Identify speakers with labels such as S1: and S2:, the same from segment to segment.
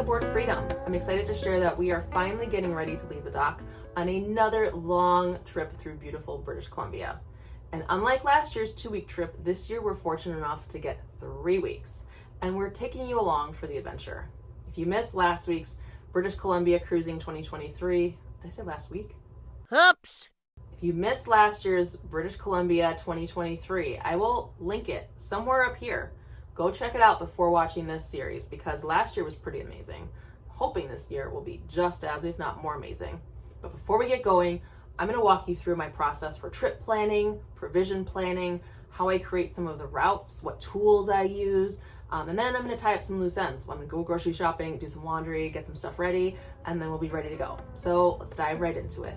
S1: aboard Freedom. I'm excited to share that we are finally getting ready to leave the dock on another long trip through beautiful British Columbia. And unlike last year's 2-week trip, this year we're fortunate enough to get 3 weeks, and we're taking you along for the adventure. If you missed last week's British Columbia Cruising 2023, did I say last week?
S2: Oops!
S1: If you missed last year's British Columbia 2023, I will link it somewhere up here. Go check it out before watching this series because last year was pretty amazing. Hoping this year will be just as, if not more amazing. But before we get going, I'm going to walk you through my process for trip planning, provision planning, how I create some of the routes, what tools I use, and then I'm going to tie up some loose ends. I'm going to go grocery shopping, do some laundry, get some stuff ready, and then we'll be ready to go. So let's dive right into it.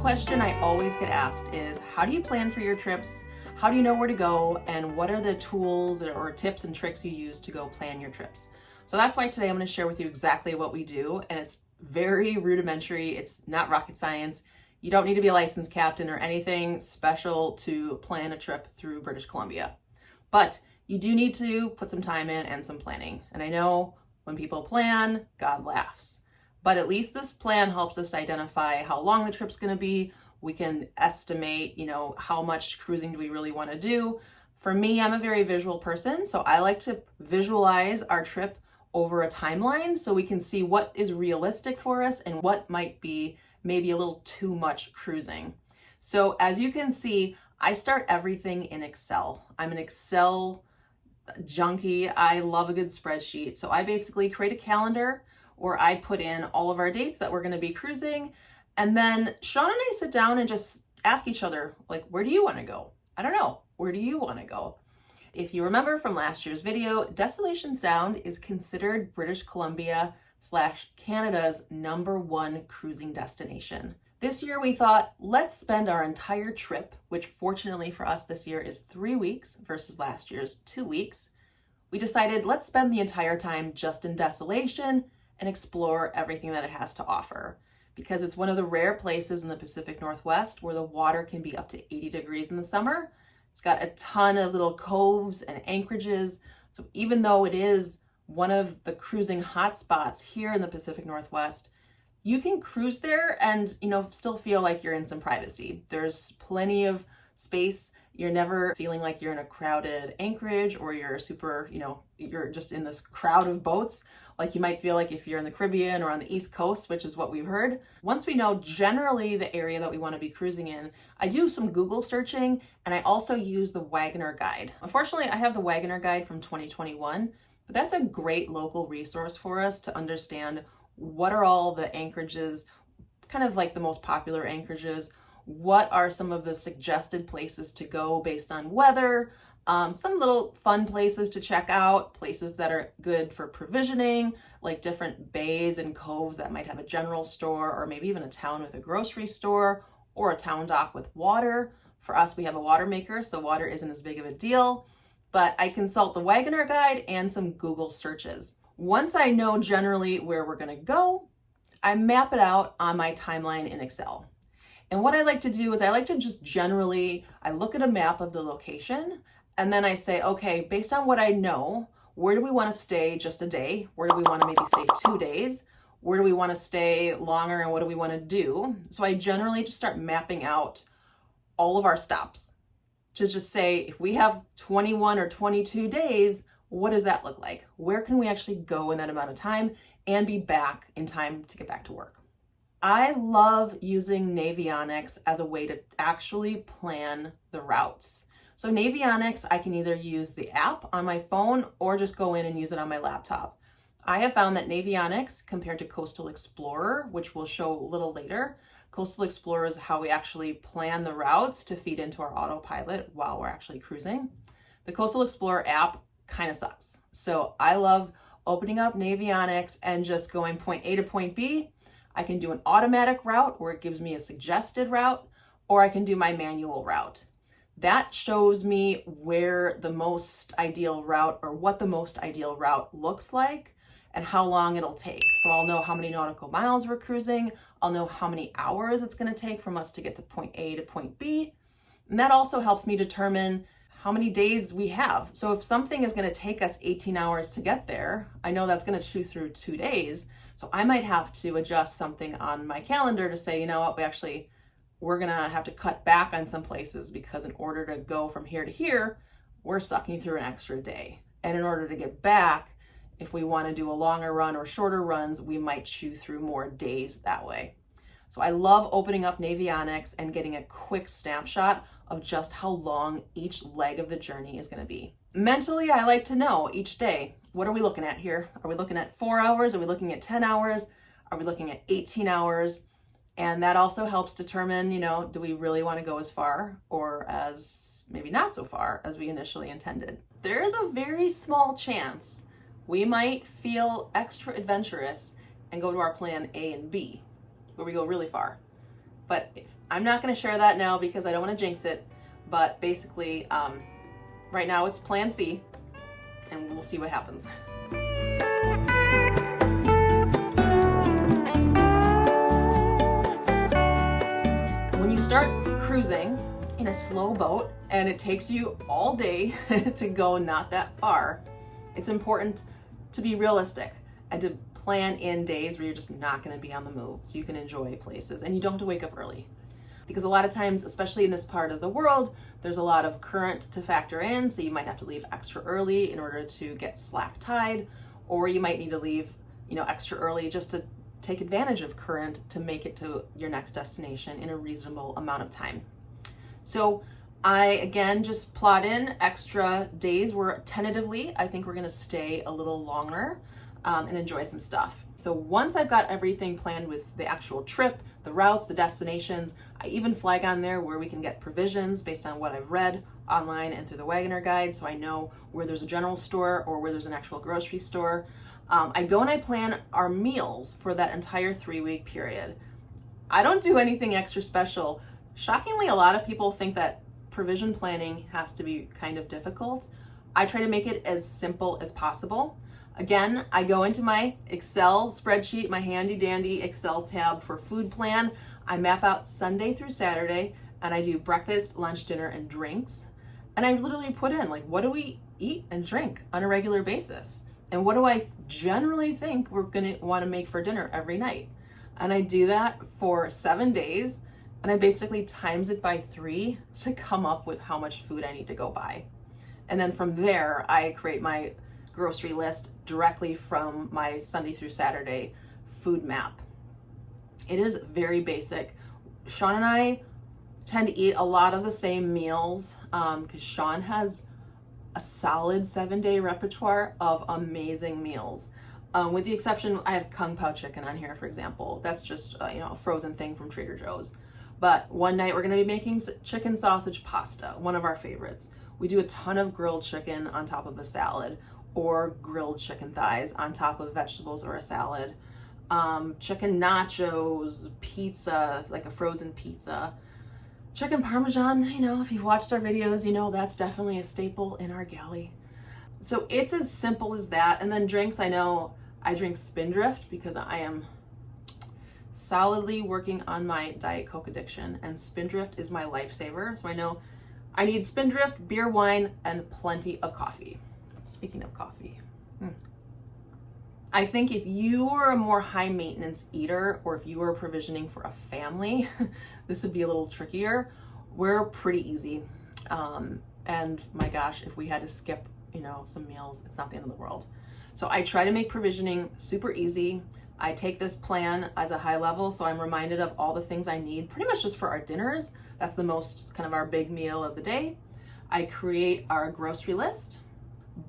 S1: Question I always get asked is, how do you plan for your trips? How do you know where to go? And what are the tools or tips and tricks you use to go plan your trips? So that's why today I'm going to share with you exactly what we do. And it's very rudimentary. It's not rocket science. You don't need to be a licensed captain or anything special to plan a trip through British Columbia. But you do need to put some time in and some planning. And I know when people plan, God laughs. But at least this plan helps us identify how long the trip's going to be. We can estimate, how much cruising do we really want to do. For me, I'm a very visual person, so I like to visualize our trip over a timeline so we can see what is realistic for us and what might be maybe a little too much cruising. So as you can see, I start everything in Excel. I'm an Excel junkie. I love a good spreadsheet. So I basically create a calendar where I put in all of our dates that we're going to be cruising. And then Sean and I sit down and just ask each other, where do you want to go? I don't know. Where do you want to go? If you remember from last year's video, Desolation Sound is considered British Columbia / Canada's #1 cruising destination. This year we thought, let's spend our entire trip, which fortunately for us this year is 3 weeks versus last year's 2 weeks. We decided let's spend the entire time just in Desolation and explore everything that it has to offer, because it's one of the rare places in the Pacific Northwest where the water can be up to 80 degrees in the summer. It's got a ton of little coves and anchorages. So even though it is one of the cruising hotspots here in the Pacific Northwest, you can cruise there and, still feel like you're in some privacy. There's plenty of space. You're never feeling like you're in a crowded anchorage or you're super, you're just in this crowd of boats like you might feel like if you're in the Caribbean or on the East Coast, which is what we've heard. Once we know generally the area that we want to be cruising in, I do some Google searching and I also use the Wagoner Guide. Unfortunately, I have the Wagoner Guide from 2021, but that's a great local resource for us to understand what are all the anchorages, kind of like the most popular anchorages. What are some of the suggested places to go based on weather, some little fun places to check out, places that are good for provisioning, like different bays and coves that might have a general store or maybe even a town with a grocery store or a town dock with water. For us, we have a water maker, so water isn't as big of a deal, but I consult the Wagoner Guide and some Google searches. Once I know generally where we're going to go, I map it out on my timeline in Excel. And what I like to do is I like to just I look at a map of the location and then I say, okay, based on what I know, where do we want to stay just a day? Where do we want to maybe stay 2 days? Where do we want to stay longer and what do we want to do? So I generally just start mapping out all of our stops to just say, if we have 21 or 22 days, what does that look like? Where can we actually go in that amount of time and be back in time to get back to work? I love using Navionics as a way to actually plan the routes. So Navionics, I can either use the app on my phone or just go in and use it on my laptop. I have found that Navionics, compared to Coastal Explorer, which we'll show a little later, Coastal Explorer is how we actually plan the routes to feed into our autopilot while we're actually cruising. The Coastal Explorer app kind of sucks. So I love opening up Navionics and just going point A to point B. I can do an automatic route where it gives me a suggested route, or I can do my manual route. That shows me where the most ideal route, or what the most ideal route looks like and how long it'll take. So I'll know how many nautical miles we're cruising. I'll know how many hours it's going to take from us to get to point A to point B. And that also helps me determine how many days we have. So if something is going to take us 18 hours to get there, I know that's going to chew through 2 days. So I might have to adjust something on my calendar to say, you know what, we're going to have to cut back on some places, because in order to go from here to here, we're sucking through an extra day. And in order to get back, if we want to do a longer run or shorter runs, we might chew through more days that way. So I love opening up Navionics and getting a quick snapshot of just how long each leg of the journey is going to be. Mentally, I like to know each day, what are we looking at here? Are we looking at 4 hours? Are we looking at 10 hours? Are we looking at 18 hours? And that also helps determine, do we really want to go as far or as maybe not so far as we initially intended? There is a very small chance we might feel extra adventurous and go to our plan A and B, where we go really far. But I'm not going to share that now because I don't want to jinx it. But basically, right now it's plan C, and we'll see what happens. When you start cruising in a slow boat and it takes you all day to go not that far, it's important to be realistic and to plan in days where you're just not going to be on the move, so you can enjoy places and you don't have to wake up early. Because a lot of times, especially in this part of the world, there's a lot of current to factor in, so you might have to leave extra early in order to get slack tide, or you might need to leave, extra early just to take advantage of current to make it to your next destination in a reasonable amount of time. So I, again, just plot in extra days where tentatively I think we're going to stay a little longer and enjoy some stuff. So once I've got everything planned with the actual trip, the routes, the destinations, I even flag on there where we can get provisions based on what I've read online and through the Wagoner Guide, so I know where there's a general store or where there's an actual grocery store. I go and I plan our meals for that entire 3-week period. I don't do anything extra special. Shockingly, a lot of people think that provision planning has to be kind of difficult. I try to make it as simple as possible. Again, I go into my Excel spreadsheet, my handy dandy Excel tab for food plan. I map out Sunday through Saturday, and I do breakfast, lunch, dinner, and drinks. And I literally put in, what do we eat and drink on a regular basis? And what do I generally think we're gonna wanna make for dinner every night? And I do that for 7 days, and I basically times it by 3 to come up with how much food I need to go buy. And then from there, I create my grocery list directly from my Sunday through Saturday food map. It is very basic. Sean and I tend to eat a lot of the same meals because Sean has a solid 7-day repertoire of amazing meals. With the exception, I have Kung Pao chicken on here, for example. That's just a frozen thing from Trader Joe's. But one night we're going to be making chicken sausage pasta, one of our favorites. We do a ton of grilled chicken on top of a salad, or grilled chicken thighs on top of vegetables or a salad. Chicken nachos, pizza, like a frozen pizza. Chicken Parmesan, if you've watched our videos, that's definitely a staple in our galley. So it's as simple as that. And then drinks, I know I drink Spindrift because I am solidly working on my Diet Coke addiction, and Spindrift is my lifesaver. So I know I need Spindrift, beer, wine, and plenty of coffee. Speaking of coffee, I think if you are a more high maintenance eater, or if you are provisioning for a family, this would be a little trickier. We're pretty easy. And my gosh, if we had to skip, some meals, it's not the end of the world. So I try to make provisioning super easy. I take this plan as a high level, so I'm reminded of all the things I need pretty much just for our dinners. That's the most kind of our big meal of the day. I create our grocery list.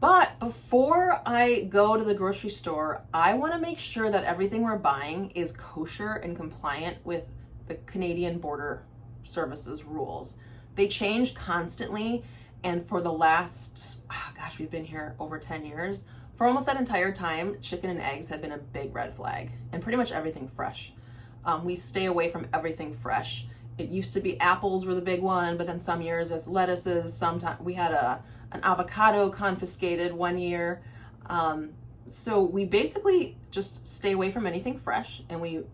S1: But before I go to the grocery store, I want to make sure that everything we're buying is kosher and compliant with the Canadian Border Services rules. They change constantly, and for the last, we've been here over 10 years. For almost that entire time, chicken and eggs have been a big red flag, and pretty much everything fresh. We stay away from everything fresh. It used to be apples were the big one, but then some years it's lettuces. Sometimes we had an avocado confiscated one year. So we basically just stay away from anything fresh, and we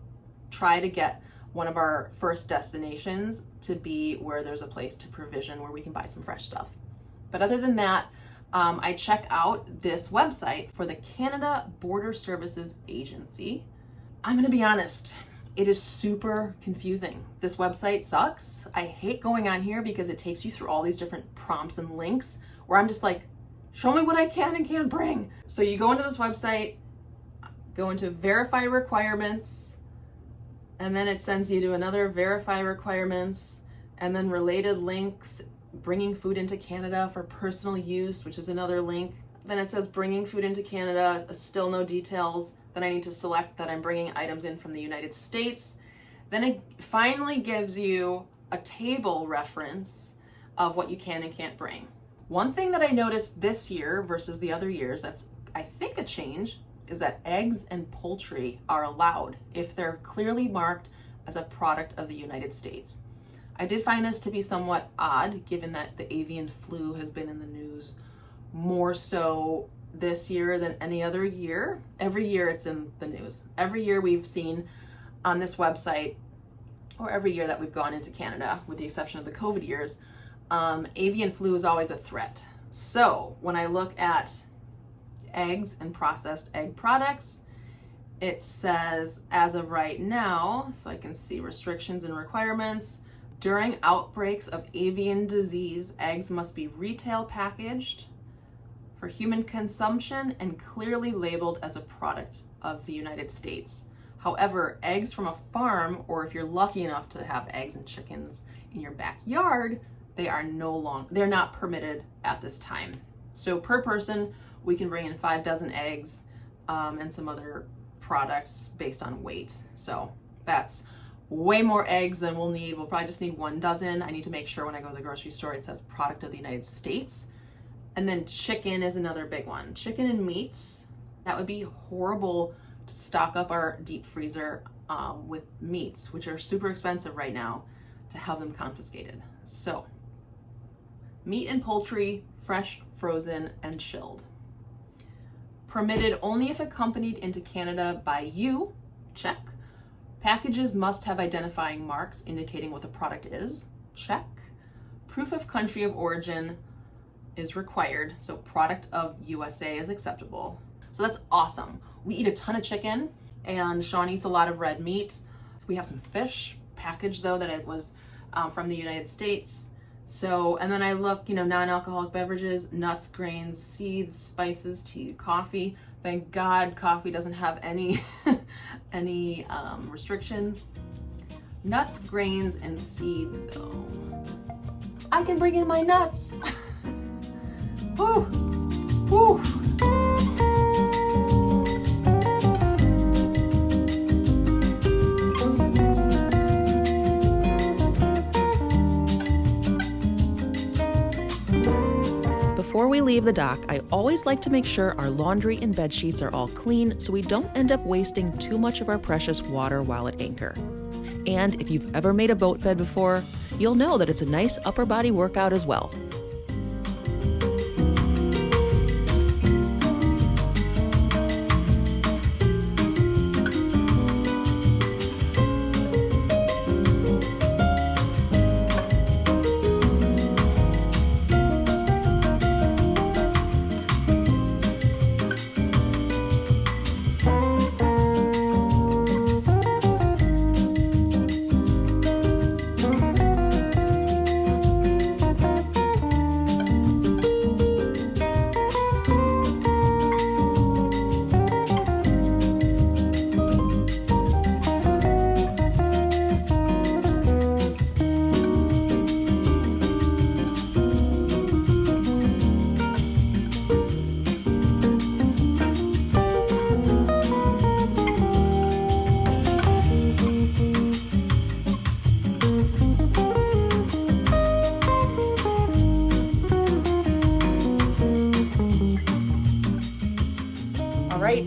S1: try to get one of our first destinations to be where there's a place to provision where we can buy some fresh stuff. But other than that, I check out this website for the Canada Border Services Agency. I'm gonna be honest, it is super confusing. This website sucks. I hate going on here because it takes you through all these different prompts and links where I'm just like, show me what I can and can't bring. So you go into this website, go into verify requirements, and then it sends you to another verify requirements, and then related links, bringing food into Canada for personal use, which is another link. Then it says bringing food into Canada, still no details. Then I need to select that I'm bringing items in from the United States. Then it finally gives you a table reference of what you can and can't bring. One thing that I noticed this year versus the other years, that's I think a change, is that eggs and poultry are allowed if they're clearly marked as a product of the United States. I did find this to be somewhat odd, given that the avian flu has been in the news more so this year than any other year. Every year it's in the news. Every year we've seen on this website, or every year that we've gone into Canada, with the exception of the COVID years, avian flu is always a threat. So when I look at eggs and processed egg products, it says as of right now, so I can see restrictions and requirements, during outbreaks of avian disease, eggs must be retail packaged for human consumption and clearly labeled as a product of the United States. However, eggs from a farm, or if you're lucky enough to have eggs and chickens in your backyard, they're not permitted at this time. So per person, we can bring in 5 dozen eggs and some other products based on weight. So that's way more eggs than we'll need. We'll probably just need 1 dozen. I need to make sure when I go to the grocery store it says product of the United States. And then chicken is another big one. Chicken and meats, that would be horrible to stock up our deep freezer with meats, which are super expensive right now, to have them confiscated. So meat and poultry, fresh, frozen, and chilled. Permitted only if accompanied into Canada by you, check. Packages must have identifying marks indicating what the product is, check. Proof of country of origin is required, so product of USA is acceptable. So that's awesome. We eat a ton of chicken, and Sean eats a lot of red meat. We have some fish packaged though that it was from the United States. So, and then I look, non-alcoholic beverages, nuts, grains, seeds, spices, tea, coffee. Thank God coffee doesn't have any restrictions. Nuts, grains, and seeds though. I can bring in my nuts. Woo, woo.
S2: Before we leave the dock, I always like to make sure our laundry and bed sheets are all clean so we don't end up wasting too much of our precious water while at anchor. And if you've ever made a boat bed before, you'll know that it's a nice upper body workout as well.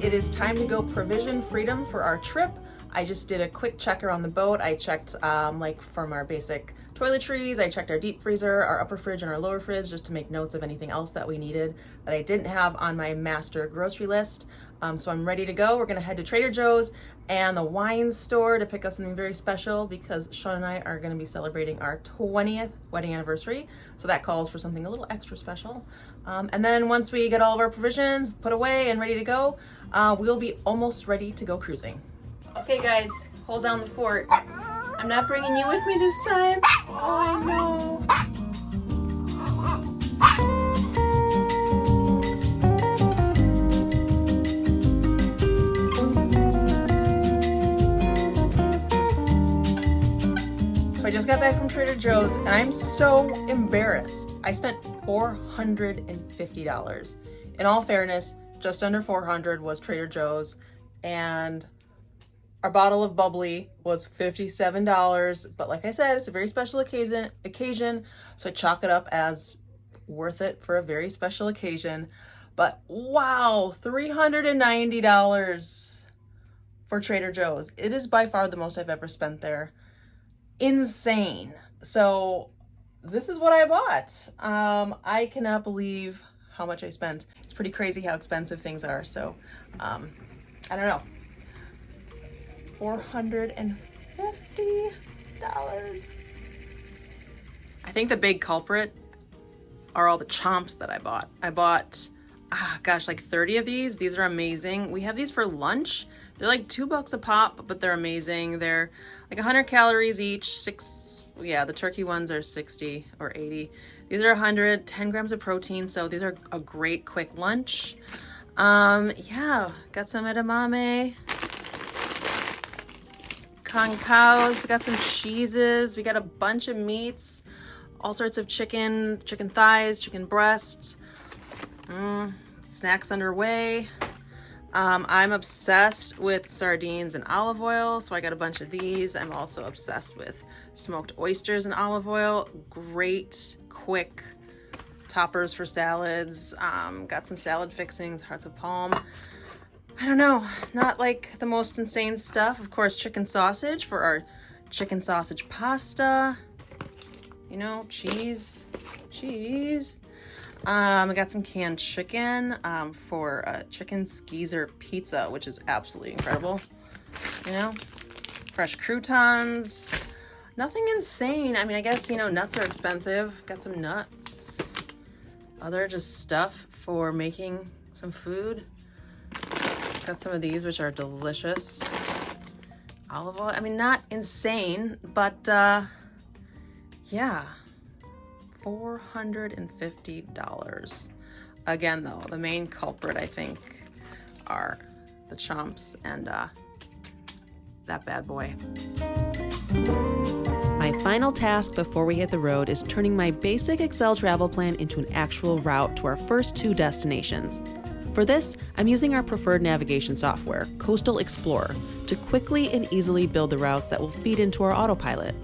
S1: It is time to go provision freedom for our trip. I just did a quick check around the boat. I checked like from our basic toiletries, I checked our deep freezer, our upper fridge, and our lower fridge just to make notes of anything else that we needed that I didn't have on my master grocery list. So I'm ready to go. We're gonna head to Trader Joe's and the wine store to pick up something very special because Sean and I are gonna be celebrating our 20th wedding anniversary. So that calls for something a little extra special. And then once we get all of our provisions put away and ready to go, we'll be almost ready to go cruising. Okay guys, hold down the fort. I'm not bringing you with me this time. Oh, I know. So I just got back from Trader Joe's and I'm so embarrassed. I spent $450. In all fairness, just under $400 was Trader Joe's, and our bottle of bubbly was $57, but like I said, it's a very special occasion, so I chalk it up as worth it for a very special occasion. But wow, $390 for Trader Joe's. It is by far the most I've ever spent there. Insane. So this is what I bought. I cannot believe how much I spent. It's pretty crazy how expensive things are, so I don't know. $450. I think the big culprit are all the chomps that I bought. I bought, like 30 of these. These are amazing. We have these for lunch. They're like $2 a pop, but they're amazing. They're like 100 calories each. The turkey ones are 60 or 80. These are 100, 10 grams of protein. So these are a great quick lunch. Got some edamame. Kong cows, got some cheeses, we got a bunch of meats, all sorts of chicken thighs, chicken breasts, snacks underway. I'm obsessed with sardines and olive oil, so I got a bunch of these. I'm also obsessed with smoked oysters and olive oil. Great, quick toppers for salads. Got some salad fixings, hearts of palm. I don't know, not like the most insane stuff. Of course, chicken sausage for our chicken sausage pasta. You know, cheese. I got some canned chicken for chicken skeezer pizza, which is absolutely incredible. You know, fresh croutons. Nothing insane. I mean, I guess, nuts are expensive. Got some nuts. Other just stuff for making some food. Got some of these, which are delicious. Olive oil. I mean, not insane, but $450. Again, though, the main culprit, I think, are the chomps and that bad boy.
S2: My final task before we hit the road is turning my basic Excel travel plan into an actual route to our first 2 destinations. For this, I'm using our preferred navigation software, Coastal Explorer, to quickly and easily build the routes that will feed into our autopilot.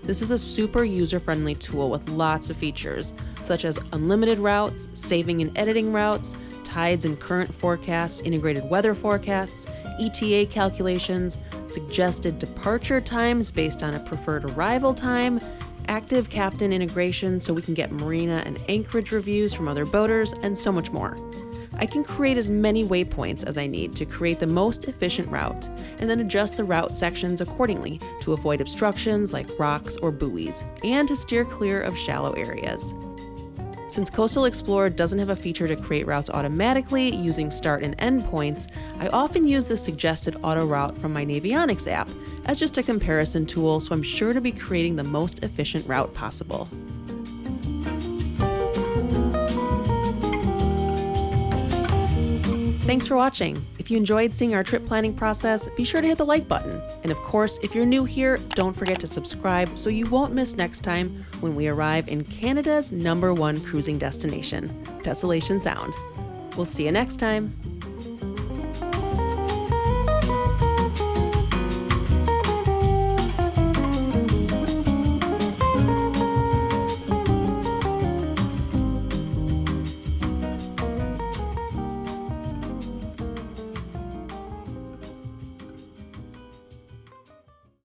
S2: This is a super user-friendly tool with lots of features, such as unlimited routes, saving and editing routes, tides and current forecasts, integrated weather forecasts, ETA calculations, suggested departure times based on a preferred arrival time, active captain integration so we can get marina and anchorage reviews from other boaters, and so much more. I can create as many waypoints as I need to create the most efficient route, and then adjust the route sections accordingly to avoid obstructions like rocks or buoys, and to steer clear of shallow areas. Since Coastal Explorer doesn't have a feature to create routes automatically using start and end points, I often use the suggested auto route from my Navionics app as just a comparison tool, so I'm sure to be creating the most efficient route possible. Thanks for watching. If you enjoyed seeing our trip planning process, be sure to hit the like button. And of course, if you're new here, don't forget to subscribe so you won't miss next time when we arrive in Canada's #1 cruising destination, Desolation Sound. We'll see you next time.